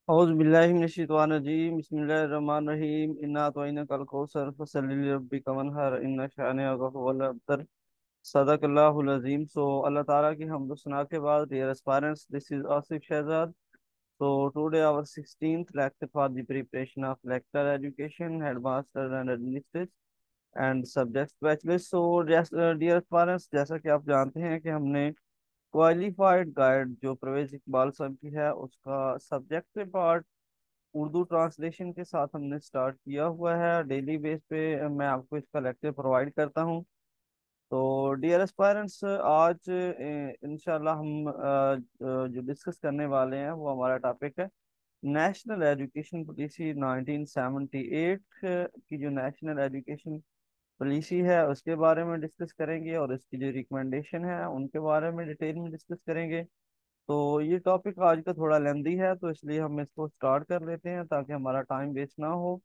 औज़ुबिल्लाहिमिनश्शैतानिर्रजीम बिस्मिल्लाहिर्रहमानिर्रहीम इन्ना अतैना कल कौसर फसल्लि लिरब्बिका वन्हर इन्ना शानिअक हुवल अबतर सदक़ल्लाहुल अज़ीम। सो अल्लाह ताला की हम्द व सना के बाद, dear aspirants, this is Asif Shahzad. So today our 16th lecture for the preparation of lecturer education, headmaster and administrator and subject specialist. So dear parents, जैसा कि आप जानते हैं कि हमने क्वालिफाइड गाइड जो परवेज इकबाल साहब की है उसका सब्जेक्ट पार्ट उर्दू ट्रांसलेशन के साथ हमने स्टार्ट किया हुआ है। डेली बेस पे मैं आपको इसका लेक्चर प्रोवाइड करता हूँ। तो डियर एस्पायरेंट्स, आज इंशाल्लाह हम जो डिस्कस करने वाले हैं वो हमारा टॉपिक है नेशनल एजुकेशन पॉलिसी 1978 की। जो नेशनल एजुकेशन पॉलिसी है उसके बारे में डिस्कस करेंगे और इसकी जो रिकमेंडेशन है उनके बारे में डिटेल में डिस्कस करेंगे। तो ये टॉपिक आज का थोड़ा लेंदी है, तो इसलिए हम इसको स्टार्ट कर लेते हैं ताकि हमारा टाइम वेस्ट ना हो।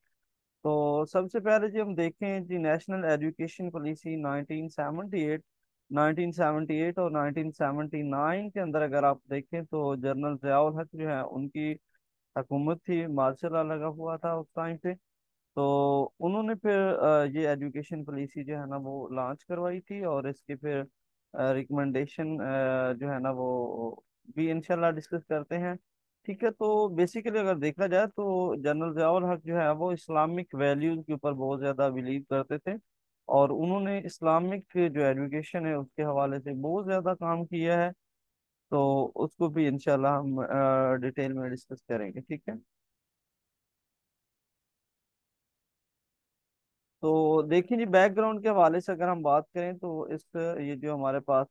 तो सबसे पहले जी हम देखें जी नेशनल एजुकेशन पॉलिसी 1978। 1978 और 1979 के अंदर अगर आप देखें तो जनरल ज़ियाउल हक जो है उनकी हुकूमत थी, मार्शल लॉ लगा हुआ था उस टाइम पे। तो उन्होंने फिर ये एजुकेशन पॉलिसी जो है ना वो लॉन्च करवाई थी और इसके फिर रिकमेंडेशन जो है ना वो भी इंशाल्लाह डिस्कस करते हैं। ठीक है, तो बेसिकली अगर देखा जाए तो जनरल ज़ियाउल हक जो है वो इस्लामिक वैल्यूज के ऊपर बहुत ज़्यादा बिलीव करते थे और उन्होंने इस्लामिक जो एजुकेशन है उसके हवाले से बहुत ज़्यादा काम किया है। तो उसको भी इंशाल्लाह हम डिटेल में डिस्कस करेंगे। ठीक है, तो देखिए जी बैकग्राउंड के हवाले से अगर हम बात करें तो इस ये जो हमारे पास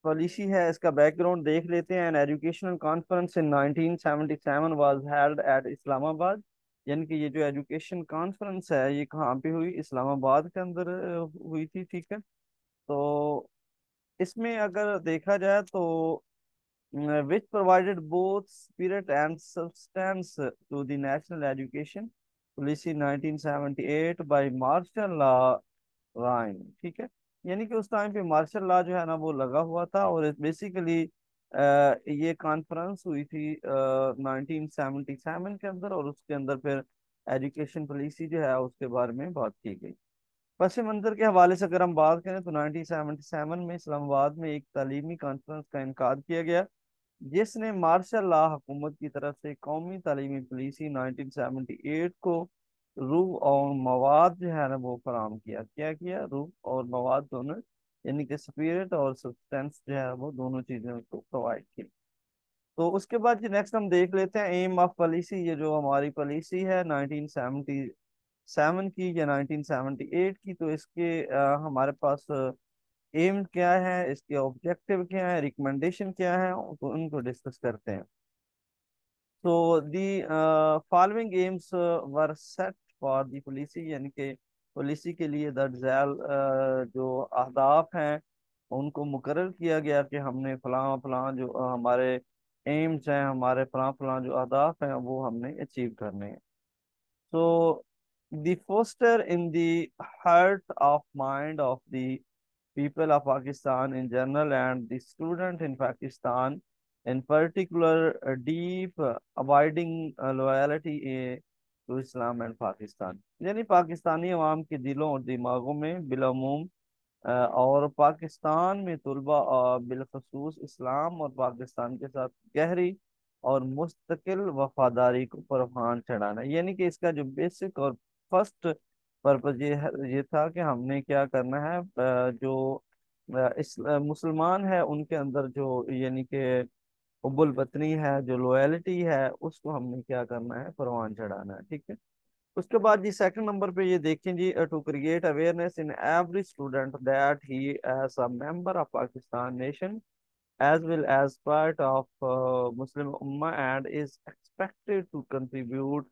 पॉलिसी है इसका बैकग्राउंड देख लेते हैं। An educational conference in 1977 was held at Islamabad. यानी कि ये जो एजुकेशन कॉन्फ्रेंस है ये कहाँ पे हुई? इस्लामाबाद के अंदर हुई थी। ठीक है, तो इसमें अगर देखा जाए तो which provided both spirit and substance to the national education policy 1978 by martial law राइन। ठीक है, यानी कि उस टाइम पे मार्शल लॉ जो है ना वो लगा हुआ था और बेसिकली ये कॉन्फ्रेंस हुई थी 1977 के अंदर और उसके अंदर फिर एजुकेशन पॉलिसी जो है उसके बारे में बात की गई। पस मंजर के हवाले से अगर हम बात करें तो 1977 में इस्लामाबाद में एक तालीमी कॉन्फ्रेंस का इनका किया गया जिसने मार्शल लॉ हुकूमत की तरफ से कौमी तालीमी पॉलिसी 1978 को रूह और मवाद जो है ना वो फराम किया। क्या किया? रूह और मवाद दोनों, यानी कि स्पिरिट और सब्सटेंस जो है वो दोनों चीजें उसको प्रोवाइड की। तो उसके बाद जी नेक्स्ट हम देख लेते हैं एम ऑफ पॉलिसी। ये जो हमारी पॉलिसी है 1977 की या 1978 की, तो इसके हमारे पास एम क्या है, इसके ऑब्जेक्टिव क्या है, रिकमेंडेशन क्या है, तो उनको डिस्कस करते हैं। तो the following AIIMS were set for the policy, यानी कि पॉलिसी के लिए दर्ज जो अहदाफ हैं उनको मुकर्रर किया गया कि हमने फलां फलां जो हमारे एम्स हैं, हमारे फलां फलां जो अहदाफ हैं वो हमने अचीव करने हैं। So the foster in the heart of mind of the people of Pakistan in general and the student in Pakistan in particular a deep abiding loyalty to Islam and Pakistan। यानी पाकिस्तानी अवाम के दिलों और दिमागों में बिलमूम और पाकिस्तान में तलबा बिलखसूस इस्लाम और पाकिस्तान के साथ गहरी और मुस्तकिल वफादारी को परवान चढ़ाना। यानी कि इसका जो बेसिक और फर्स्ट पर्पज ये था कि हमने क्या करना है, जो मुसलमान है उनके अंदर जो यानी कि हुब्बुल वतनी है, जो लॉयल्टी है, उसको हमने क्या करना है, परवान चढ़ाना है। ठीक है, उसके बाद जी सेकंड नंबर पे ये देखें जी, to create awareness in every student that he as a member of Pakistan nation as well as part of Muslim Ummah and is expected to contribute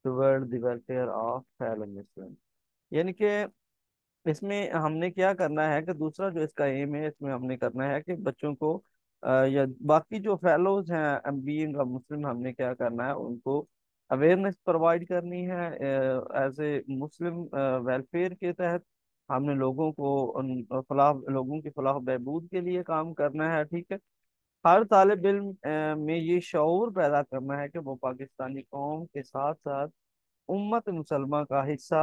toward the welfare of fellow Muslims। यानी कि इसमें हमने क्या करना है कि दूसरा जो इसका एम है इसमें हमने करना है कि बच्चों को या बाकी जो फेलोज हैं बीइंग अ मुस्लिम, हमने क्या करना है, उनको अवेयरनेस प्रोवाइड करनी है एज ए मुस्लिम वेलफेयर के तहत। हमने लोगों को लोगों की फलाह बहबूद के लिए काम करना है। ठीक है, हर तालिब इल्म में ये शऊर पैदा करना है कि वो पाकिस्तानी कौम के साथ साथ उम्मत मुसलमान का हिस्सा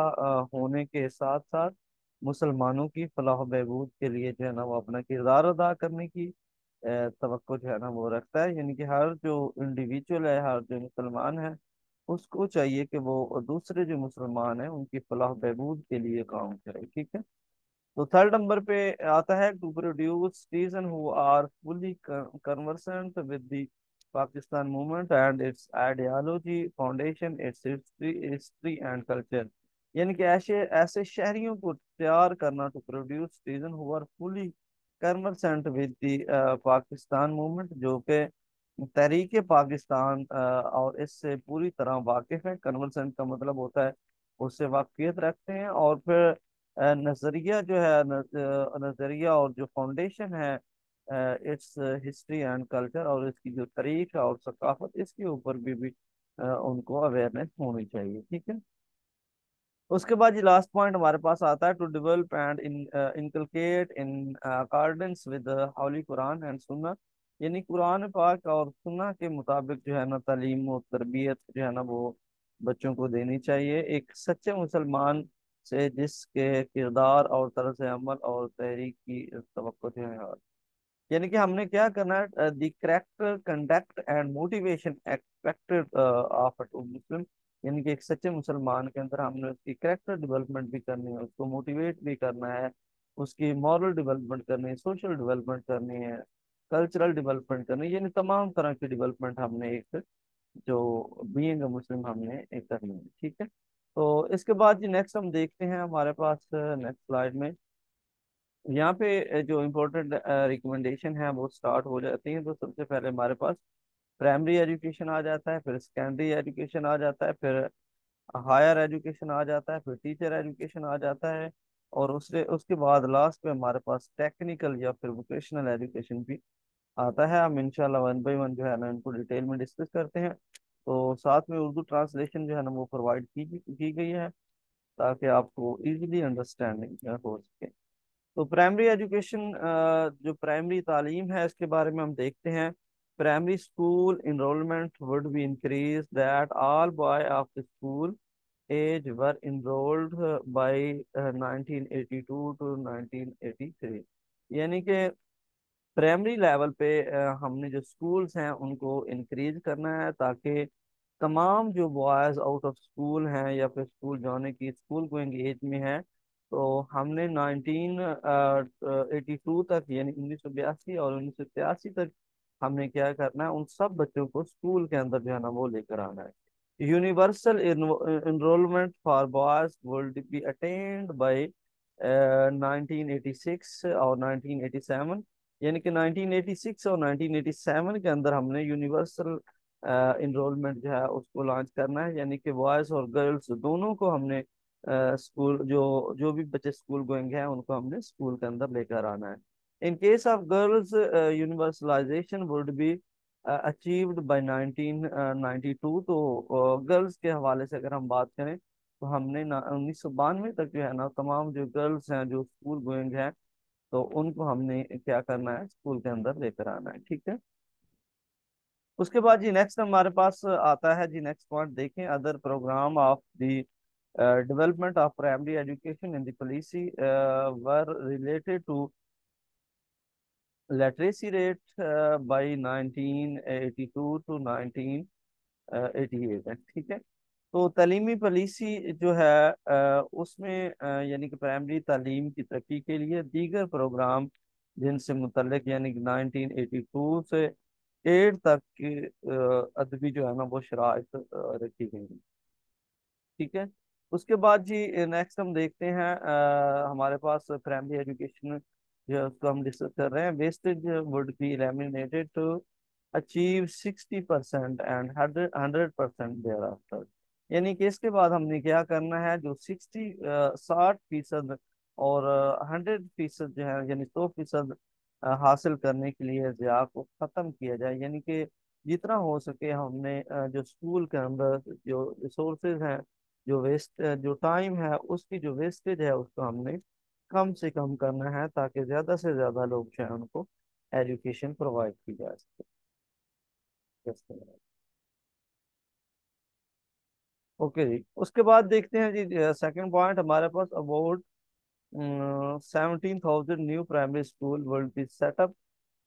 होने के साथ साथ मुसलमानों की फलाह बहबूद के लिए जो है ना वो अपना किरदार अदा करने की तवक्को जो है ना वो रखता है। यानी कि हर जो इंडिविजुअल है, हर जो मुसलमान है, उसको चाहिए कि वो दूसरे जो मुसलमान हैं उनकी फलाह बहबूद के लिए काम करे। ठीक है। तो थर्ड नंबर पे आता है to produce citizen who are fully conversant with the Pakistan movement and its ideology foundation its history and culture. यानी कि ऐसे ऐसे शहरियों को तैयार करना, to produce citizen who are fully conversant with the Pakistan movement, जो कि तहरीक पाकिस्तान और इससे पूरी तरह वाकिफ है। कन्वर्सेंट का मतलब होता है उससे वाकफियत रखते हैं। और फिर नजरिया जो है नजरिया और जो फाउंडेशन है इट्स हिस्ट्री एंड कल्चर, और इसकी जो तारीख और सकाफत, इसके ऊपर भी उनको अवेयरनेस होनी चाहिए। ठीक है। उसके बाद ये लास्ट पॉइंट हमारे पास आता है to develop and inculcate in accordance with holy Quran and Sunnah. यानी कुरान पाक और सुन्ना के मुताबिक जो है ना तालीम और तरबियत जो है ना वो बच्चों को देनी चाहिए, एक सच्चे मुसलमान से जिसके किरदार और तर्ज अमल और तहरीक की तवक्को जो है। यानी कि हमने क्या करना है, the character conduct and motivation expected of a Muslim. यानी कि एक सच्चे मुसलमान के अंदर हमने उसकी करेक्टर डेवलपमेंट भी करनी है, उसको मोटिवेट भी करना है, उसकी मॉरल डेवलपमेंट करनी है, सोशल डेवलपमेंट करनी है, कल्चरल डेवलपमेंट करनी है। यानी तमाम तरह की डेवलपमेंट हमने एक जो बीइंग मुस्लिम हमने एक करनी है। ठीक है। तो इसके बाद जी नेक्स्ट हम देखते हैं हमारे पास नेक्स्ट स्लाइड में, यहाँ पे जो इम्पोर्टेंट रिकमेंडेशन है वो स्टार्ट हो जाती है। तो सबसे पहले हमारे पास प्राइमरी एजुकेशन आ जाता है, फिर सेकेंडरी एजुकेशन आ जाता है, फिर हायर एजुकेशन आ जाता है, फिर टीचर एजुकेशन आ जाता है, और उससे उसके बाद लास्ट में हमारे पास टेक्निकल या फिर वोकेशनल एजुकेशन भी आता है। हम इंशाल्लाह वन बाई वन जो है ना इनको डिटेल में डिस्कस करते हैं। तो साथ में उर्दू ट्रांसलेशन जो है ना वो प्रोवाइड की गई है ताकि आपको इजीली अंडरस्टैंडिंग हो सके। तो प्राइमरी एजुकेशन, जो प्राइमरी तालीम है इसके बारे में हम देखते हैं। Primary school enrolment would be increase that all boy of the school age were enrolled by 1982 to 1983। यानी कि प्राइमरी लेवल पे हमने जो स्कूल्स हैं उनको इंक्रीज करना है ताकि तमाम जो बॉयज आउट ऑफ स्कूल हैं या फिर स्कूल जाने की स्कूल गोइंग एज में हैं, तो हमने 1982 तक यानी 1982 और 1983 तक हमने क्या करना है, उन सब बच्चों को स्कूल के अंदर जो है ना वो लेकर आना है। Universal enrolment for boys will be attend by 1986 और 1987। यानी कि 1986 और 1987 के अंदर हमने यूनिवर्सल इनरोलमेंट जो है उसको लॉन्च करना है। यानी कि बॉयज़ और गर्ल्स दोनों को हमने स्कूल जो जो भी बच्चे स्कूल गोइंग हैं उनको हमने स्कूल के अंदर लेकर आना है। In case of girls universalization would be achieved by 1992। तो गर्ल्स के हवाले से अगर हम बात करें तो हमने 1992 तक जो है ना तमाम जो गर्ल्स हैं जो स्कूल गोइंग हैं तो उनको हमने क्या करना है, स्कूल के अंदर लेकर आना है। ठीक है। उसके बाद जी नेक्स्ट हमारे पास आता है जी नेक्स्ट पॉइंट देखें, other programme of the development of primary education in the policy were related to literacy rate by 1982 to 1988 है। ठीक है। तो तालीमी पॉलिसी जो है उसमें यानी कि प्राइमरी तालीम की तरक्की के लिए दीगर प्रोग्राम जिनसे मुतल्लिक यानी कि 1982 से 8 तक की अदबी जो है ना वो शराइत रखी गई हैं। ठीक है। उसके बाद जी नेक्स्ट हम देखते हैं हमारे पास प्राइमरी एजुकेशन जो है उसको हम डिस्कस कर रहे हैं। Wastage would be eliminated to achieve 60% and 100% thereafter. यानी कि इसके बाद हमने क्या करना है, जो 60% और 100% जो है यानी 100% हासिल करने के लिए ज़िया को ख़त्म किया जाए। यानी कि जितना हो सके हमने जो स्कूल के अंदर जो रिसोर्सेज हैं, जो वेस्ट जो टाइम है उसकी जो वेस्टेज है उसको हमने कम से कम करना है ताकि ज़्यादा से ज़्यादा लोग जो है उनको एजुकेशन प्रोवाइड की जा सके। ओके जी, उसके बाद देखते हैं जी सेकंड पॉइंट हमारे पास about 17,000 new primary school will be set up.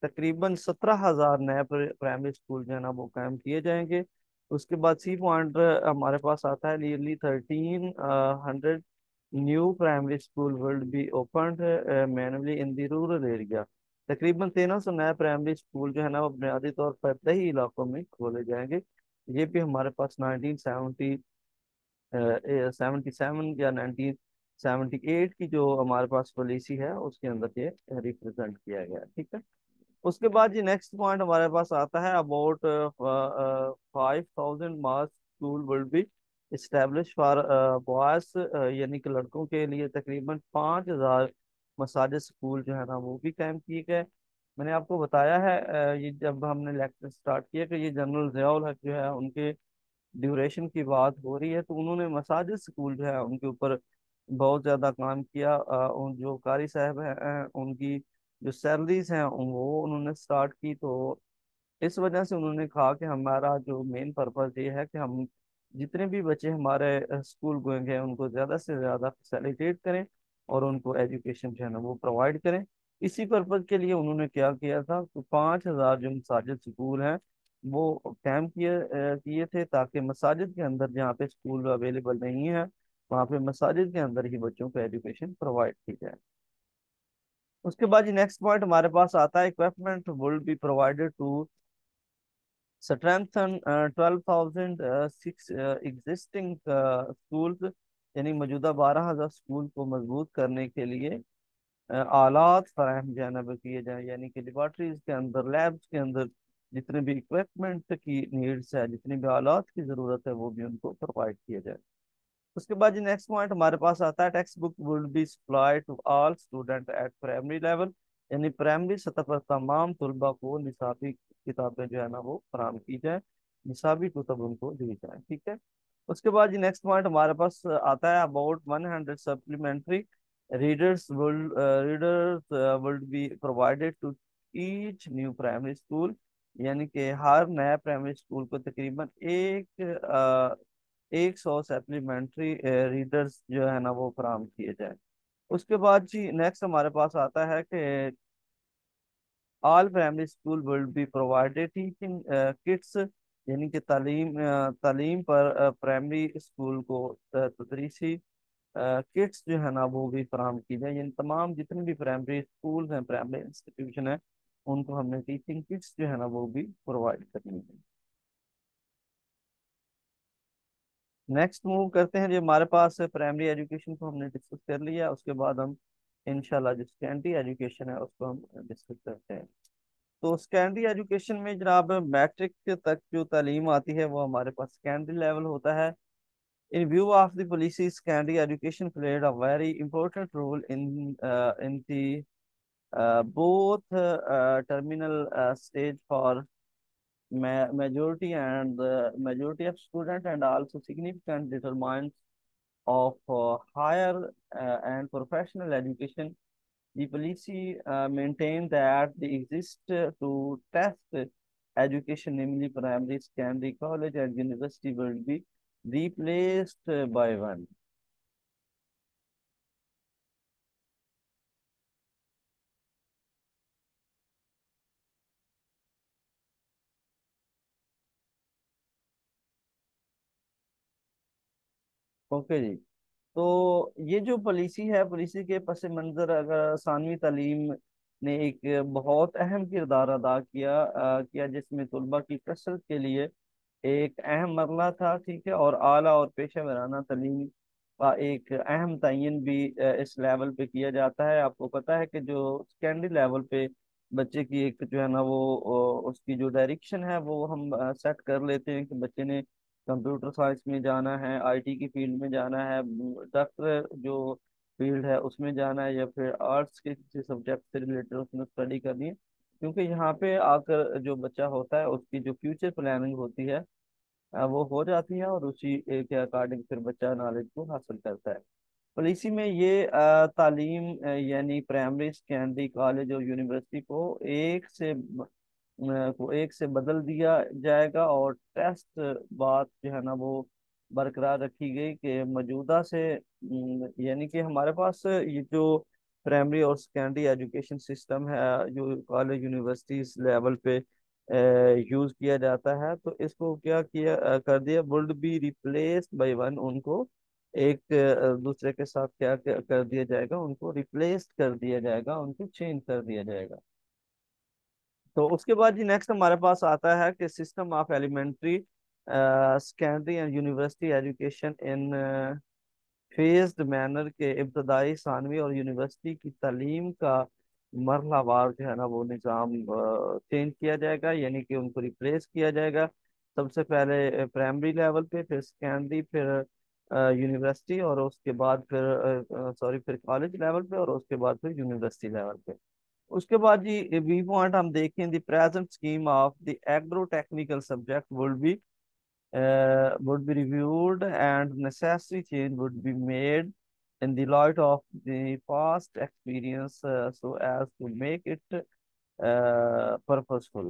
तकरीबन 17,000 नए प्राइमरी स्कूल जो है ना वो कायम किए जाएंगे। उसके बाद सी पॉइंट हमारे पास आता है nearly 1300 new primary school will be open manually in the rural area. तकरीबन 1300 नए प्राइमरी स्कूल जो है ना वो बुनियादी तौर पर दही इलाकों में खोले जाएंगे। ये भी हमारे पास 1970 77 या 1978 की जो हमारे पास पॉलिसी है उसके अंदर ये रिप्रेजेंट किया गया है। ठीक है। उसके बाद ये नेक्स्ट पॉइंट हमारे पास आता है about 5,000 mass school will B establish for boys, यानी कि लड़कों के लिए तकरीबन 5,000 मसाजिद स्कूल जो है ना वो भी कायम किए गए। मैंने आपको बताया है ये जब हमने लेक्चर स्टार्ट किया कि ये जनरल ज़ियाउल हक जो है उनके ड्यूरेशन की बात हो रही है, तो उन्होंने मसाजिद स्कूल जो है उनके ऊपर बहुत ज़्यादा काम किया। उन जो कारी साहब हैं उनकी जो सैलरीज हैं वो उन्होंने स्टार्ट की। तो इस वजह से उन्होंने कहा कि हमारा जो मेन पर्पस ये है कि हम जितने भी बच्चे हमारे स्कूल गोइंग हैं उनको ज़्यादा से ज़्यादा फैसिलिटेट करें और उनको एजुकेशन जो है ना वो प्रोवाइड करें। इसी पर्पज के लिए उन्होंने क्या किया था, तो 5,000 जो मसाजिद स्कूल हैं वो कैंप किए थे, ताकि मसाजिद के अंदर जहाँ पे स्कूल अवेलेबल नहीं है वहाँ पे मसाजिद के अंदर ही बच्चों को एजुकेशन प्रोवाइड की जाए। उसके बाद नेक्स्ट पॉइंट हमारे पास आता है equipment will be provided to strengthen 12,000 six existing schools, यानी मौजूदा 12,000 स्कूल को मजबूत करने के लिए आलात फराहम जो है ना वो किए जाए, यानी कि लेबॉर्ट्रीज के अंदर लैब्स के अंदर जितने भी इक्विपमेंट की नीड्स है, जितनी भी आलात की ज़रूरत है वो भी उनको प्रोवाइड किया जाए। उसके बाद नेक्स्ट पॉइंट हमारे पास आता है text book would be supply to all student at primary level, यानी प्राइमरी सतह पर तमाम तलबा को निसाबी किताबें जो है ना वो फराहम की जाए, निसाबी कुतब उनको दी जाए। ठीक है। उसके बाद नेक्स्ट पॉइंट हमारे पास आता है about 100 supplementary readers will be provided to each new primary school, यानी कि हर नया प्राइमरी स्कूल को तकरीबन 100 सप्लीमेंट्री रीडर्स जो है ना वो फराहम किए जाए। उसके बाद जी नेक्स्ट हमारे पास आता है कि all primary school will be provided teaching kits, यानी कि तालीम पर प्राइमरी स्कूल को तदरीसी किट्स जो है ना वो भी फराहम की जाए, यानी तमाम जितने भी प्राइमरी स्कूल हैं प्राइमरी इंस्टीट्यूशन है उनको हमने टीचिंग किट्स जो है ना वो भी प्रोवाइड करनी है। नेक्स्ट मूव करते हैं जो हमारे पास प्राइमरी एजुकेशन को हमने डिस्कस कर लिया, उसके बाद हम इंशाल्लाह जो सेकेंडरी एजुकेशन है उसको हम डिस्कस करते हैं। तो सेकेंडरी एजुकेशन में जनाब मैट्रिक तक जो तालीम आती है वो हमारे पास सेकेंडरी लेवल होता है। In view of the policy secondary education played a very important role in the both terminal stage for majority and the majority of student, and also significant determinants of higher and professional education. The policy maintain that they exist to test education, namely primary, secondary, college, and university will be replaced by one. Okay जी। तो ये जो policy है, policy के पस मंज़र अगर सानवी तालीम ने एक बहुत अहम किरदार अदा किया जिसमें तलबा की कसरत के लिए एक अहम मरला था। ठीक है। और आला और पेशा वराना तालीम का एक अहम तयन भी इस लेवल पे किया जाता है। आपको पता है कि जो सेकेंडरी लेवल पे बच्चे की एक जो है ना वो उसकी जो डायरेक्शन है वो हम सेट कर लेते हैं कि बच्चे ने कंप्यूटर साइंस में जाना है, आईटी की फील्ड में जाना है, डॉक्टर जो फील्ड है उसमें जाना है, या फिर आर्ट्स के किसी सब्जेक्ट से रिलेटेड उसमें स्टडी करनी है। क्योंकि यहाँ पे आकर जो बच्चा होता है उसकी जो फ्यूचर प्लानिंग होती है वो हो जाती है और उसी के अकॉर्डिंग फिर बच्चा नॉलेज को हासिल करता है। पॉलिसी में ये तालीम यानी प्राइमरी सेकेंडरी कॉलेज और यूनिवर्सिटी को एक से बदल दिया जाएगा, और टेस्ट बात जो है ना वो बरकरार रखी गई कि मौजूदा से यानी कि हमारे पास ये जो प्राइमरी और सेकेंडरी एजुकेशन सिस्टम है जो कॉलेज यूनिवर्सिटीज लेवल पे यूज किया जाता है, तो इसको क्या किया कर दिया, would be replaced by one, उनको एक दूसरे के साथ क्या कर दिया जाएगा, उनको रिप्लेस कर दिया जाएगा, उनको चेंज कर दिया जाएगा। तो उसके बाद जी नेक्स्ट हमारे पास आता है कि system of elementary secondary and university education in phased manner, के इब्तदाई, सानवी और यूनिवर्सिटी की तालीम का मरहलावार जो है ना वो निज़ाम चेंज किया जाएगा, यानी कि उनको रिप्लेस किया जाएगा। सबसे पहले प्राइमरी लेवल पे, फिर सेकेंडरी, फिर यूनिवर्सिटी, और उसके बाद फिर सॉरी फिर कॉलेज लेवल पे, और उसके बाद फिर यूनिवर्सिटी लेवल पे। उसके बाद जी बी पॉइंट हम देखें, the present scheme of the agro technical subject would be reviewed and necessary change would be made in the light of the past experience, so as to make it purposeful।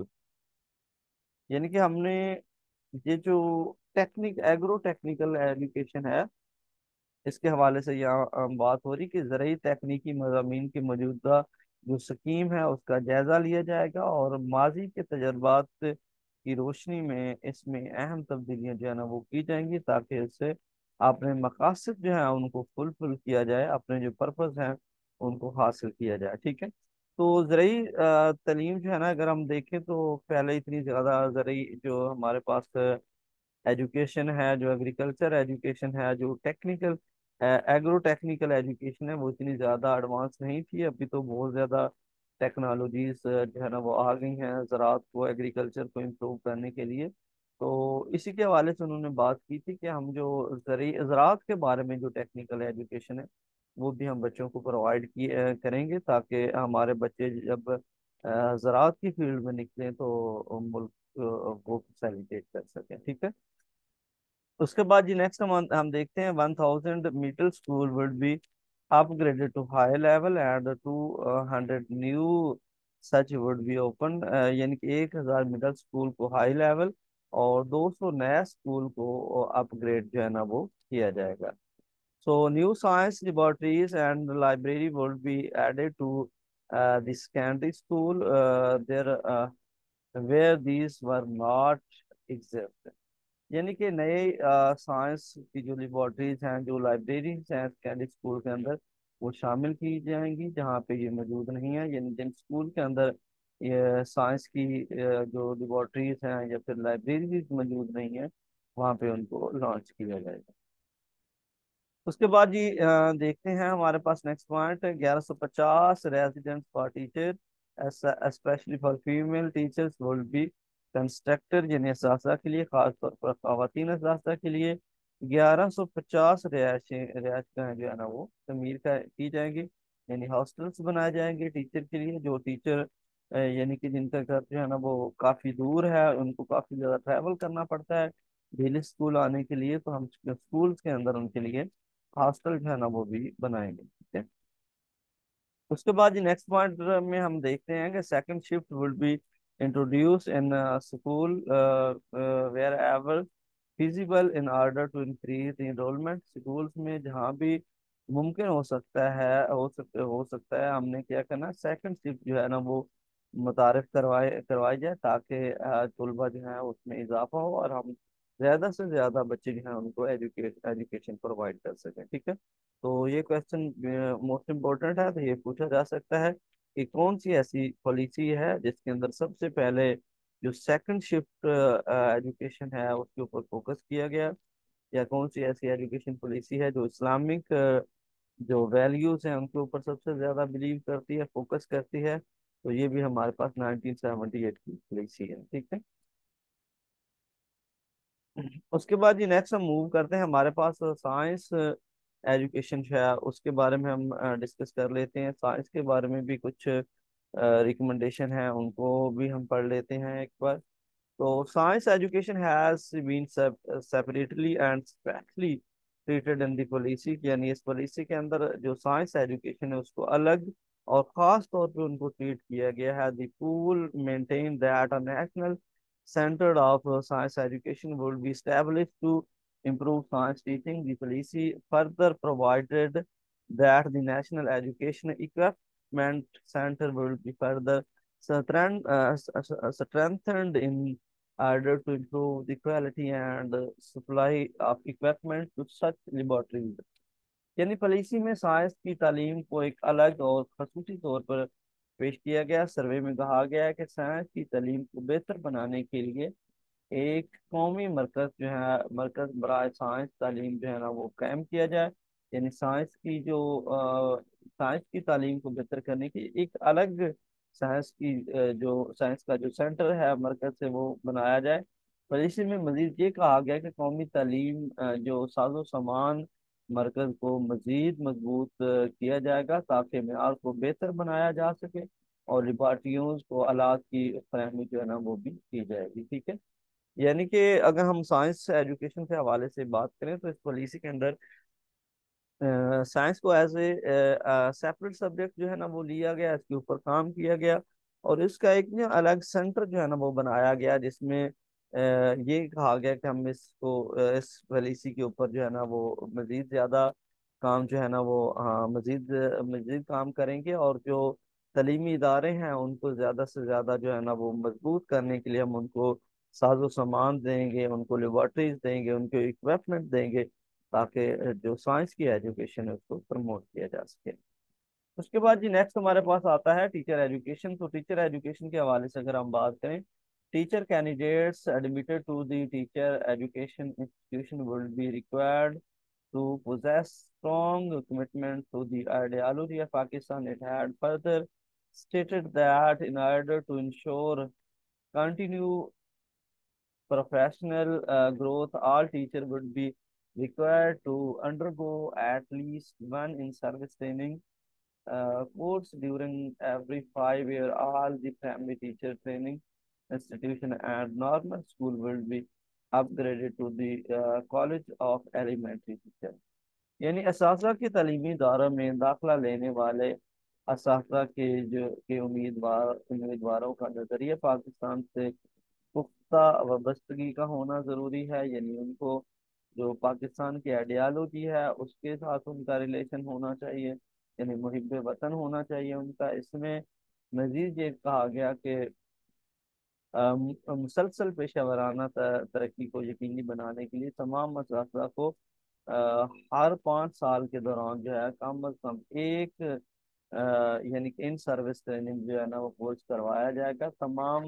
यानी कि हमने ये जो technique agro technical education है, इसके हवाले से यहाँ बात हो रही कि ज़रूरी तकनीकी मज़ामीन की मौजूदा जो स्कीम है उसका जायज़ा लिया जाएगा, और माजी के तजर्बात की रोशनी में इसमें अहम तब्दीलियाँ जो है ना वो की जाएंगी, ताकि इससे अपने मकासद जो है उनको फुलफिल किया जाए, अपने जो पर्पज़ हैं उनको हासिल किया जाए। ठीक है। तो ज़रूरी तालीम जो है ना, अगर हम देखें तो पहले इतनी ज़्यादा ज़रूरी जो हमारे पास एजुकेशन है, जो एग्रीकल्चर एजुकेशन है, जो टेक्निकल एग्रो टेक्निकल एजुकेशन है, वो इतनी ज़्यादा एडवांस नहीं थी। अभी तो बहुत ज़्यादा टेक्नोलॉजीज जो है ना वो आ गई हैं ज़राअत को, एग्रीकल्चर को इम्प्रूव करने के लिए। तो इसी के हवाले से उन्होंने बात की थी कि हम जो ज़राअत के बारे में जो टेक्निकल एजुकेशन है वो भी हम बच्चों को प्रोवाइड किए करेंगे, ताकि हमारे बच्चे जब ज़राअत की फील्ड में निकलें तो मुल्क को फैसिलिटेट कर सकें। ठीक है। उसके बाद जी नेक्स्ट हम देखते हैं, 1000 middle school would be upgraded to high level and 200 new such would be open, यानी कि 1000 मिडिल स्कूल को हाई लेवल और 200 नया स्कूल को अपग्रेड जो है ना वो किया जाएगा। So new science laboratories and library would be added to the secondary school there where these were not exist, यानी कि नए साइंस की जो लेबोरेटरीज हैं, जो लाइब्रेरीज हैं कैंडी स्कूल के अंदर, वो शामिल की जाएंगी जहाँ पे ये मौजूद नहीं है, यानी जिन स्कूल के अंदर ये साइंस की जो लेबोरेटरीज हैं या फिर लाइब्रेरीज मौजूद नहीं है, वहाँ पे उनको लॉन्च किया जाएगा। उसके बाद जी देखते हैं हमारे पास next point, 1150 resident for teacher specially for female teachers will be constructed, यानी इस्तिज़ा के लिए, खासतौर पर खवातीन इस्तिज़ा के लिए 1150 रिहायश जो है ना वो तमीर की जाएंगी, यानी हॉस्टल्स बनाए जाएंगे टीचर के लिए। जो टीचर यानी कि जिनका घर जो है ना वो काफ़ी दूर है, उनको काफ़ी ज़्यादा ट्रैवल करना पड़ता है डेली स्कूल आने के लिए, तो हम स्कूल्स के अंदर उनके लिए हॉस्टल जो है ना वो भी बनाएंगे। ठीक है। उसके बाद नेक्स्ट पॉइंट में हम देखते हैं कि second shift will be introduce in school wherever feasible in order to increase enrolment, schools में जहाँ भी मुमकिन हो सकता है हमने क्या करना, सेकंड शिफ्ट जो है ना वो मुतारिफ करवाई जाए, ताकि तलबा जो है उसमें इजाफा हो और हम ज़्यादा से ज़्यादा बच्चे जो हैं उनको एजुकेशन प्रोवाइड कर सकें। ठीक है। तो ये क्वेश्चन मोस्ट इम्पोर्टेंट है, तो ये पूछा जा सकता है कि कौन सी ऐसी पॉलिसी है जिसके अंदर सबसे पहले जो सेकंड शिफ्ट एजुकेशन है उसके ऊपर फोकस किया गया, या कौन सी ऐसी एजुकेशन पॉलिसी है जो इस्लामिक जो वैल्यूज हैं उनके ऊपर सबसे ज्यादा बिलीव करती है, फोकस करती है। तो ये भी हमारे पास 1978 की पॉलिसी है। ठीक है। उसके बाद ये नेक्स्ट हम मूव करते हैं, हमारे पास साइंस एजुकेशन है उसके बारे में हम डिस्कस कर लेते हैं। साइंस के बारे में भी कुछ रिकमेंडेशन है, उनको भी हम पढ़ लेते हैं एक बार। तो science education has been separately and specially treated in the policy, यानी इस पॉलिसी के अंदर जो साइंस एजुकेशन है उसको अलग और खास तौर पे उनको ट्रीट किया गया है। The pool maintain that a national centre of science education would be established to improve science teaching. The policy further provided that the National Education Equipment Center will be further strengthened in order to improve the quality and supply of equipment to such laboratories. यानी policy में science की तालीम को एक अलग और खसूसी तौर पर पेश किया गया। सर्वे में कहा गया है कि साइंस की तालीम को बेहतर बनाने के लिए एक कौमी मरकज जो है, मरकज बराए साइंस तालीम जो है ना वो कायम किया जाए। यानी साइंस की तालीम को बेहतर करने की एक अलग जो साइंस का जो सेंटर है मरकज से वो बनाया जाए। पर इसी में मजीद ये कहा गया कि कौमी तालीम जो साजो सामान मरकज को मजीद मजबूत किया जाएगा ताकि मेयार को बेहतर बनाया जा सके और लिबार्टियों को आलात की फरहमी जो है ना वो भी की जाएगी। ठीक है। यानी कि अगर हम साइंस एजुकेशन के हवाले से बात करें तो इस पॉलिसी के अंदर साइंस को एज ए सेपरेट सब्जेक्ट जो है ना वो लिया गया, इसके ऊपर काम किया गया और इसका एक ना अलग सेंटर जो है ना वो बनाया गया जिसमें ये कहा गया कि हम इस पॉलिसी के ऊपर जो है ना वो मजीद ज़्यादा काम जो है ना वो हाँ मजीद मजीद काम करेंगे और जो तलीमी इदारे हैं उनको ज़्यादा से ज़्यादा जो है ना वो मजबूत करने के लिए हम उनको साजो सामान देंगे, उनको लेबॉर्ट्रीज देंगे, उनको इक्विपमेंट देंगे ताकि जो साइंस की एजुकेशन है उसको प्रमोट किया जा सके। उसके बाद जी नेक्स्ट हमारे पास आता है टीचर एजुकेशन। तो टीचर एजुकेशन के हवाले से अगर हम बात करें, teacher candidates admitted to the teacher education institution will be required to possess strong commitment to the ideology of Pakistan. It had further stated that in order to ensure continued professional growth, all teachers would be required to undergo at least one in-service training course during every 5 year. All the primary teacher training institution and normal school will be upgraded to the College of Elementary Teacher. यानी असासा के तलीमी इदारों में दाखिला लेने वाले असासा के उम्मीदवारों का नजरिया पाकिस्तान से पुख्ता वाबस्तगी का होना जरूरी है। यानी उनको जो पाकिस्तान की आइडियालॉजी है उसके साथ उनका रिलेशन होना चाहिए, यानी मुहिब वतन होना चाहिए उनका। इसमें मजीद ये कहा गया कि मुसलसल पेशा वाराना तरक्की को यकीनी बनाने के लिए तमाम असातिज़ा को हर 5 साल के दौरान जो है कम अज कम एक यानी कि इन सर्विस ट्रेनिंग जो है ना वो कोर्स करवाया जाएगा। तमाम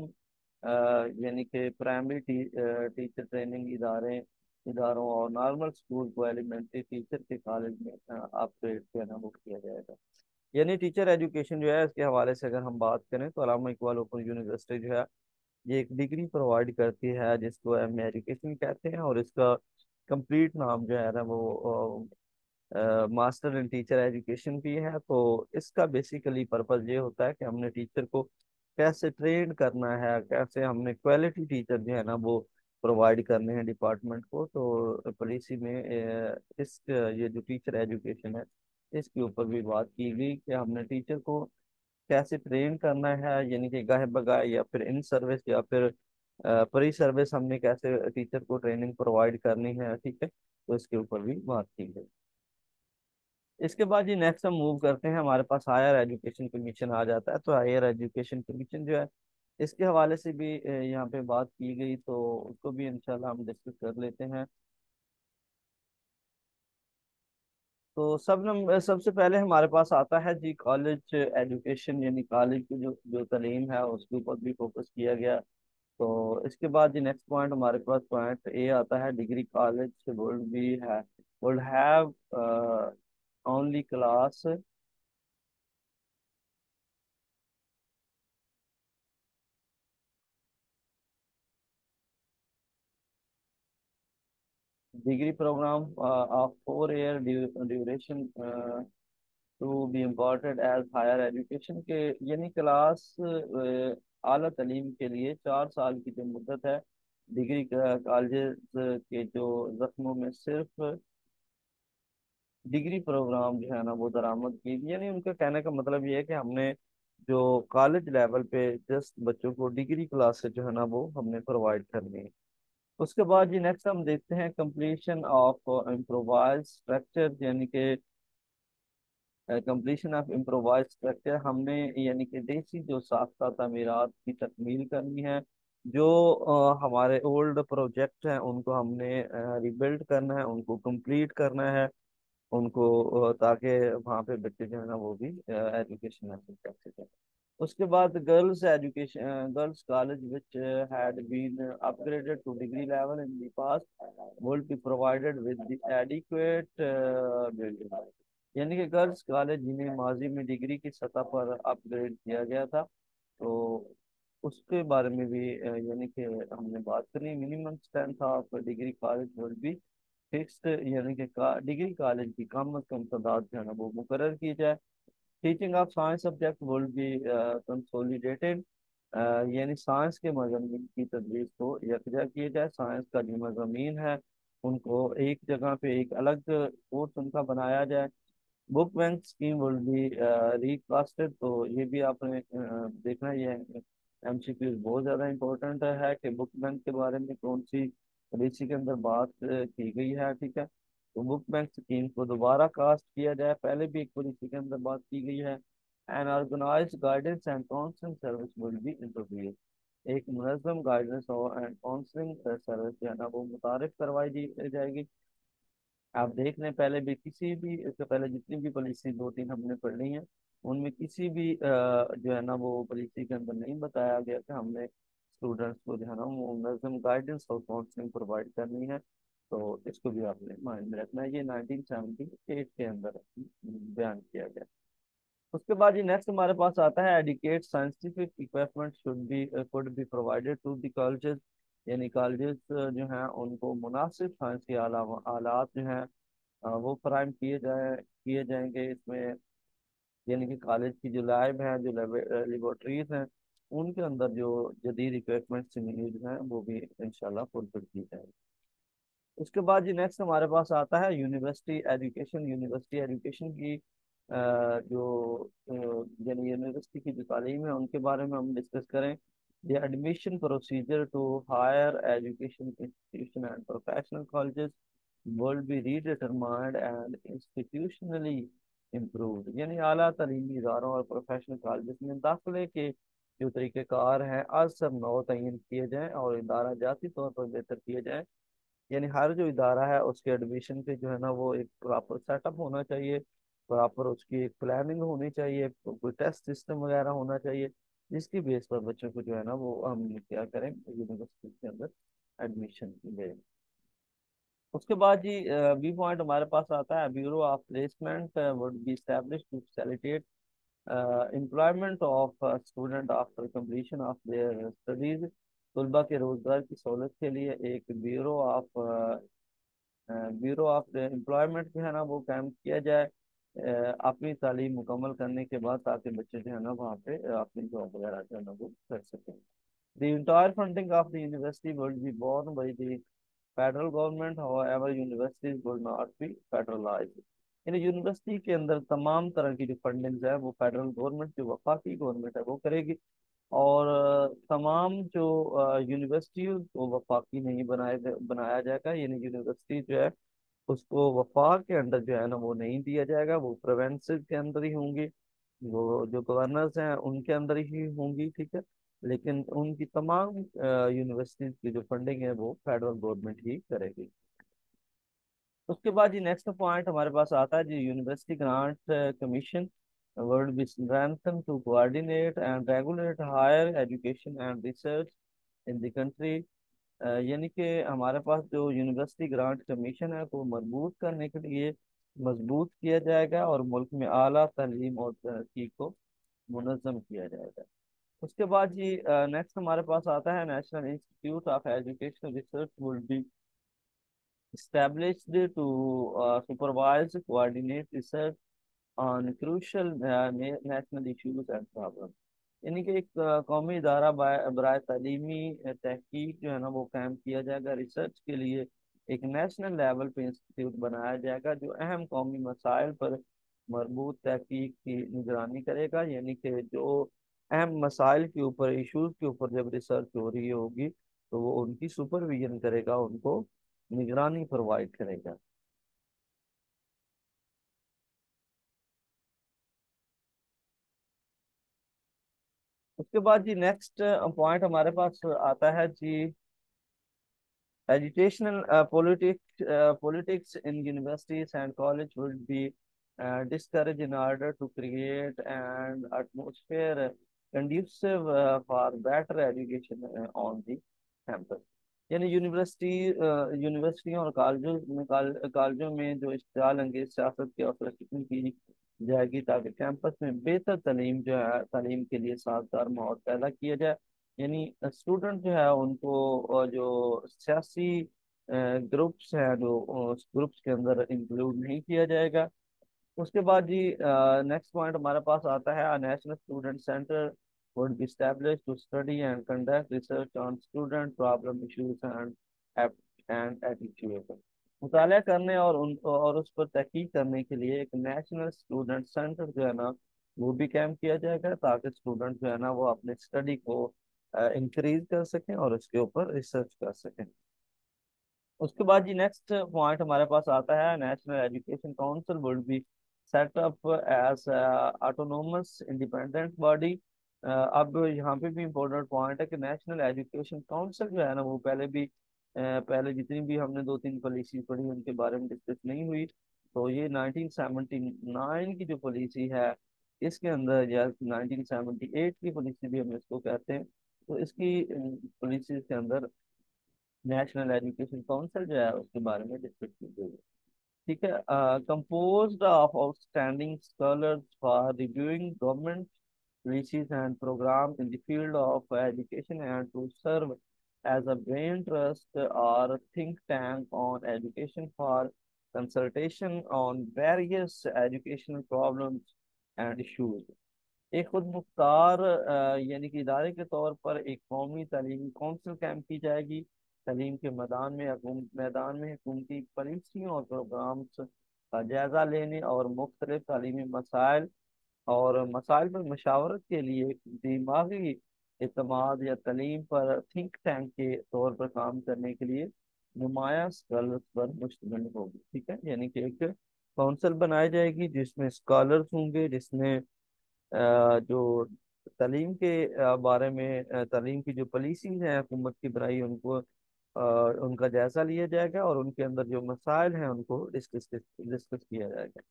यानी कि टीचर ट्रेनिंग इदारों और नॉर्मल स्कूल को एलिमेंट्री टीचर के कॉलेज में अपग्रेड जो है ना वो किया जाएगा। यानी टीचर एजुकेशन जो है इसके हवाले से अगर हम बात करें तो अल्लामा इकबाल ओपन यूनिवर्सिटी जो है ये एक डिग्री प्रोवाइड करती है जिसको एम एजुकेशन कहते हैं और इसका कंप्लीट नाम जो है ना वो मास्टर इन टीचर एजुकेशन भी है। तो इसका बेसिकली पर्पज ये होता है कि हमने टीचर को कैसे ट्रेन करना है, कैसे हमने क्वालिटी टीचर जो है ना वो प्रोवाइड करने हैं डिपार्टमेंट को। तो पॉलिसी में ये जो टीचर एजुकेशन है इसके ऊपर भी बात की गई कि हमने टीचर को कैसे ट्रेन करना है, यानी कि गाहे बगाए या फिर इन सर्विस या फिर प्री सर्विस हमने कैसे टीचर को ट्रेनिंग प्रोवाइड करनी है। ठीक है, तो इसके ऊपर भी बात की गई। इसके बाद जी नेक्स्ट हम मूव करते हैं, हमारे पास हायर एजुकेशन कमीशन आ जाता है। तो हायर एजुकेशन कमीशन जो है इसके हवाले से भी यहाँ पे बात की गई, तो उसको भी इंशाल्लाह हम डिस्कस कर लेते हैं। तो सबसे पहले हमारे पास आता है जी कॉलेज एजुकेशन, यानी कॉलेज की जो जो तालीम है उसके ऊपर भी फोकस किया गया। तो इसके बाद जी नेक्स्ट पॉइंट हमारे पास पॉइंट ए आता है, degree college would have only class. Degree programme of 4 year duration to be imported as higher education के, यानी क्लास आला तालीम के लिए 4 साल की जो मुद्दत है डिग्री कॉलेज के जो जख्मों में सिर्फ डिग्री प्रोग्राम जो है ना वो दरामद की, यानी उनका कहने का मतलब ये है कि हमने जो कॉलेज लेवल पे जस्ट बच्चों को डिग्री क्लासेस जो है ना वो हमने प्रोवाइड करनी है। उसके बाद जी नेक्स्ट हम देखते हैं कंप्लीशन ऑफ इम्प्रोवाइज स्ट्रक्चर, यानी कि कंप्लीशन ऑफ इम्प्रोवाइज स्ट्रक्चर, हमने यानी कि देसी जो साख्ता तामीरात की तकमील करनी है। जो हमारे ओल्ड प्रोजेक्ट हैं उनको हमने रिबिल्ड करना है, उनको कंप्लीट करना है, उनको ताकि वहाँ पे बच्चे जो है ना वो भी एजुकेशन हासिल कर सकें। उसके बाद girls education, girls college which had been upgraded to degree level in the past will be provided with the adequate building, यानी कि गर्ल्स कॉलेज जिन्हें माजी में डिग्री की सतह पर अपग्रेड किया गया था, तो उसके बारे में भी यानी कि हमने बात करी। Minimum strength of degree college will be fixed, यानी कि डिग्री कॉलेज की कम अज कम तादाद जो है ना वो मुकर्रर की जाए। Teaching of science subject will be consolidated, यानी साइंस के मज़ामीन की तदरीस को यकजा किया जाए। साइंस का जो मज़ामीन है उनको एक जगह पे एक अलग कोर्स उनका बनाया जाए। Book bank scheme will be recasted, तो ये भी आपने देखना, ये एमसीक्यू बहुत ज़्यादा इंपॉर्टेंट है कि बुक बैंक के बारे में कौन सी पॉलिसी के अंदर बात की गई है, ठीक है। तो बुक बैंक स्कीम को दोबारा कास्ट किया जाए, पहले भी एक पॉलिसी के अंदर बात की गई है। And organise guidance and counselling service will be introduce, एक मुनज़्ज़म गाइडेंस और एंड काउंसलिंग सर्विस जो है ना वो मुतारिफ करवाई दी जाएगी। आप देख लें, पहले भी किसी भी, इससे पहले जितनी भी पॉलिसी दो तीन हमने पढ़ ली हैं उनमें किसी भी जो है ना वो पॉलिसी के अंदर नहीं बताया गया कि हमने स्टूडेंट्स को जो है ना वो मुनज़्ज़म गाइडेंस और काउंसलिंग प्रोवाइड करनी है। तो इसको भी आपने माइंड में रखना है, ये 1978 के अंदर बयान किया गया। उसके बाद ये नेक्स्ट हमारे पास आता है adequate scientific equipment should be could be provided to the colleges, यानी कॉलेजेस जो हैं उनको मुनासिब साइंस के आलात जो हैं वो फराहम किए जाएंगे इसमें, यानी कि कॉलेज की जो लैब है, जो लेबोरेटरीज हैं, उनके अंदर जो जदीद इक्विपमेंट्स यूज हैं वो भी इंशाल्लाह फुलफिल की जाएंगे। उसके बाद जी नेक्स्ट हमारे पास आता है यूनिवर्सिटी एजुकेशन। यूनिवर्सिटी एजुकेशन की जो यानी यूनिवर्सिटी की जो तालीम है उनके बारे में हम डिस्कस करें। The admission procedure to higher education institution and professional colleges will be redetermined and institutionally improved, यानी आला तालीमी इदारों और प्रोफेशनल कॉलेज में दाखिले के जो तरीक़ेकार हैं आज सब नौ तयन किए जाएं और इदारा जाती तौर पर बेहतर किए जाएं। यानी हर जो इदारा है उसके एडमिशन पे जो है ना वो एक प्रॉपर सेटअप होना चाहिए, प्रॉपर उसकी एक प्लानिंग होनी चाहिए, कोई टेस्ट सिस्टम वगैरह होना चाहिए, जिसकी बेस पर बच्चों को जो है ना वो हम क्या करें यूनिवर्सिटी के अंदर एडमिशन लें। उसके बाद जी बी पॉइंट हमारे पास आता है bureau of placement would be establish to facilitate employment of student after completion of their studies, तलबा के रोजगार की सहूलत के लिए एक ब्यूरो ऑफ एम्प्लॉयमेंट जो है ना वो कायम किया जाए अपनी तालीम मुकम्मल करने के बाद, ताकि बच्चे जो है ना वहाँ पे अपनी जॉब वगैरह जो है ना वो कर सकें। The entire funding of the university will be borne by the federal government, however universities will not be federalized, यानी यूनिवर्सिटी के अंदर तमाम तरह की जो फंडिंग है वो फेडरल गवर्नमेंट, जो वफाकी गवर्नमेंट है वो करेगी। और तमाम जो यूनिवर्सिटी को वफाकी नहीं बनाया जाएगा, यानी यूनिवर्सिटी जो है उसको वफाक के अंदर जो है ना वो नहीं दिया जाएगा, वो प्रोवेंसेस के अंदर ही होंगी, वो जो गवर्नर्स हैं उनके अंदर ही होंगी, ठीक है। लेकिन उनकी तमाम यूनिवर्सिटीज की जो फंडिंग है वो फेडरल गवर्नमेंट ही करेगी। उसके बाद ये नेक्स्ट पॉइंट हमारे पास आता है जी university grant commission would be strengthen to coordinate and regulate higher education and research in the country, यानी कि हमारे पास जो यूनिवर्सिटी ग्रांट कमीशन है को मजबूत करने के लिए मजबूत किया जाएगा और मुल्क में आला तालीम और तरक्की को मुनज़्ज़म किया जाएगा। उसके बाद जी नेक्स्ट हमारे पास आता है national institute of education research will be established to supervise, coordinate research on crucial national issues and problems, यानी कि एक कौमी इदारा बराए तालीमी तहकीक जो है ना वो कायम किया जाएगा रिसर्च के लिए एक नेशनल लेवल पे इंस्टीट्यूट बनाया जाएगा जो अहम कौमी मसाइल पर मरबूत तहकीक की निगरानी करेगा, यानी कि जो अहम मसाइल के ऊपर, इश्यूज के ऊपर जब रिसर्च हो रही होगी तो वो उनकी सुपरविजन करेगा, उनको निगरानी प्रोवाइड करेगा। उसके बाद जी नेक्स्ट पॉइंट हमारे पास आता है जी educational politics in universities and college would be discouraged in order to create an atmosphere conducive for better education on the campus। यानी यूनिवर्सिटियों और कॉलेजों में जो इश्तियाल अंगेज सियासत की और प्रशिक्षण की जाएगी ताकि कैंपस में बेहतर तालीम जो है, तालीम के लिए साजगार माहौल पैदा किया जाए। यानी स्टूडेंट जो है उनको जो सियासी ग्रुप्स हैं जो उस ग्रुप्स के अंदर इंक्लूड नहीं किया जाएगा। उसके बाद जी नेक्स्ट पॉइंट हमारे पास आता है national student centre would be established to study and conduct research on student problem issues and attitude। मुताला करने और उन और उस पर तहकीक करने के लिए एक नेशनल स्टूडेंट सेंटर जो है ना वो भी कैम्प किया जाएगा, ताकि स्टूडेंट जो है ना वो अपने स्टडी को इंक्रीज कर सकें और उसके ऊपर रिसर्च कर सकें। उसके बाद जी नेक्स्ट पॉइंट हमारे पास आता है national education council would be set up as autonomous independent body. अब यहाँ पे भी इम्पोर्टेंट पॉइंट है कि नेशनल एजुकेशन काउंसिल जो है ना वो पहले जितनी भी हमने दो तीन पॉलिसी पढ़ी उनके बारे में डिस्कस नहीं हुई। तो ये 1979 की जो पॉलिसी है इसके अंदर, या 1978 की पॉलिसी भी हम इसको कहते हैं, तो इसकी पॉलिसी के अंदर नेशनल एजुकेशन काउंसिल जो है उसके बारे में डिस्कस की गई है। ठीक है, composed of outstanding scholars for reviewing government policies and programs in the field of education and to serve as a brain trust or think tank on education for consultation on various educational problems and issues। एक खुद मुख्तार यानी कि इदारे के तौर पर एक कौमी तालीमी कौंसिल कायम की जाएगी। तालीम के मैदान में हुकूमती पॉलिसियों और प्रोग्राम्स का जायजा लेने और मुख्तलिफ तालीमी मसाइल पर मशावरत के लिए एक दिमागी एतमाद या तालीम पर थिंक टैंक के तौर पर काम करने के लिए नुमाया स्कॉलर्स पर मुश्तमिल होगी। ठीक है, यानी कि एक काउंसिल बनाई जाएगी जिसमें स्कॉलर्स होंगे, जिसमें जो तालीम के बारे में तालीम की जो पॉलिसीज हैं हुकूमत की बनाई उनको उनका जायजा लिया जाएगा और उनके अंदर जो मसाइल हैं उनको डिस्कस डिस्कस किया जाएगा।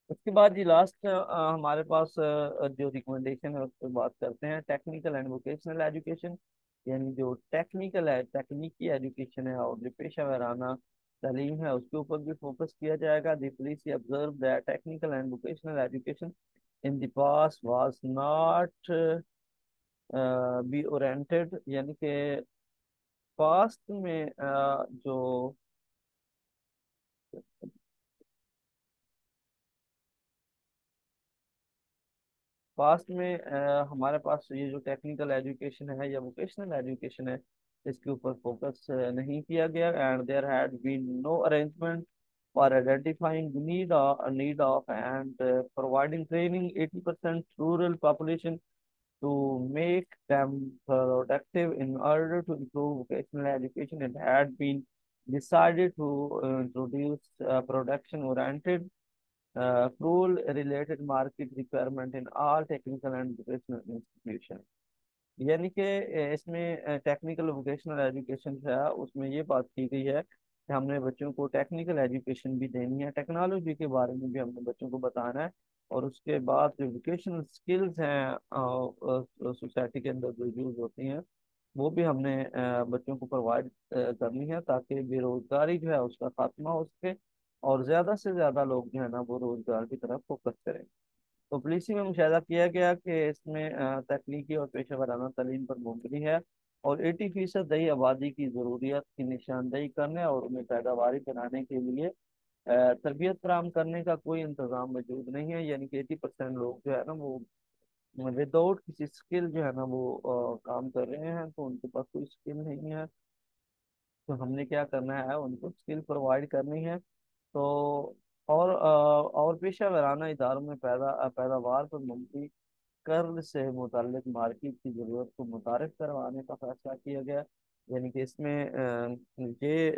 उसके बाद जी लास्ट हमारे पास जो रिकमेंडेशन है उस पर बात करते हैं टेक्निकल एंड वोकेशनल एजुकेशन। यानी जो टेक्निकल है, तकनीकी एजुकेशन है और जो पेशा वराना तालीम है उसके ऊपर भी फोकस किया जाएगा। The police observe that technical and vocational education in the past was not be oriented, यानी कि पास्ट में जो पास्ट में हमारे पास ये जो टेक्निकल एजुकेशन है या वोकेशनल एजुकेशन है इसके ऊपर फोकस नहीं किया गया। And there had been no arrangement for identifying need of and providing training 80% rural population to make them productive in order to improve vocational education. It had been decided to introduce production-oriented rule related market requirement in all technical and vocational institutions। यानी कि इसमें technical vocational education है उसमें ये बात की गई है कि हमने बच्चों को टेक्निकल एजुकेशन भी देनी है, टेक्नोलॉजी के बारे में भी हमने बच्चों को बताना है, और उसके बाद जो वोकेशनल स्किल्स हैं सोसाइटी के अंदर जो यूज होती हैं वो भी हमने बच्चों को प्रोवाइड करनी है, ताकि बेरोजगारी जो है उसका खात्मा हो सके और ज्यादा से ज्यादा लोग जो है ना वो रोजगार की तरफ फोकस करें। तो पॉलिसी में मुशाहिदा किया गया कि इसमें तकनीकी और पेशा वराना तालीम पर मुबनी है और 80% नई आबादी की ज़रूरियात की निशानदेही करने और उन्हें पैदावारी बनाने के लिए तरबियत फराहम करने का कोई इंतज़ाम मौजूद नहीं है। यानी कि 80% लोग जो है ना वो विदाउट किसी स्किल जो है ना वो काम कर रहे हैं, तो उनके पास कोई स्किल नहीं है। तो हमने क्या करना है, उनको स्किल प्रोवाइड करनी है। तो और पेशा वराना इदारों में पैदावार पर मुमकिन कर्ज से मुताल्लिक मार्केट की जरूरत को मुतारिफ करवाने का फैसला किया गया। यानी कि इसमें ये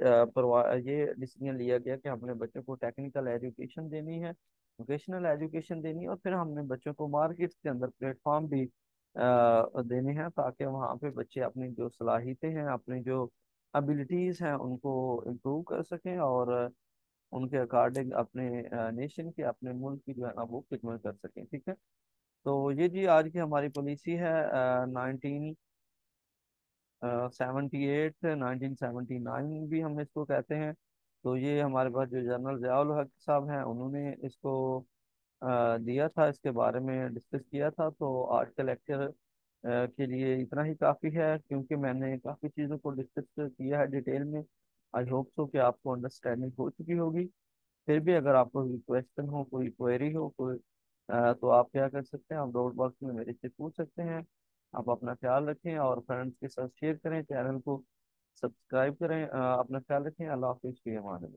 डिसीजन लिया गया कि हमने बच्चों को टेक्निकल एजुकेशन देनी है, वोकेशनल एजुकेशन देनी है, और फिर हमने बच्चों को मार्केट के अंदर प्लेटफॉर्म भी देने हैं, ताकि वहाँ पे बच्चे अपनी जो सलाहियतें हैं, अपनी जो एबिलिटीज़ हैं, उनको इम्प्रूव कर सकें, और उनके अकॉर्डिंग अपने नेशन की, अपने मुल्क की जो है ना वो खिदमत कर सकें। ठीक है। तो ये जी आज की हमारी पॉलिसी है 1978, 1979 भी हम इसको कहते हैं। तो ये हमारे पास जो जनरल ज़ियाउल हक साहब हैं, उन्होंने इसको दिया था, इसके बारे में डिस्कस किया था। तो आज का लेक्चर के लिए इतना ही काफ़ी है, क्योंकि मैंने काफ़ी चीज़ों को डिस्कस किया है डिटेल में। आई होप सो कि आपको अंडरस्टैंडिंग हो चुकी होगी। फिर भी अगर आपको कोई क्वेश्चन हो, कोई क्वेरी हो, कोई तो आप क्या कर सकते हैं, आप डॉट बॉक्स में मेरे से पूछ सकते हैं। आप अपना ख्याल रखें और फ्रेंड्स के साथ शेयर करें, चैनल को सब्सक्राइब करें। अपना ख्याल रखें। अल्लाह हाफिज़, फिर हमारे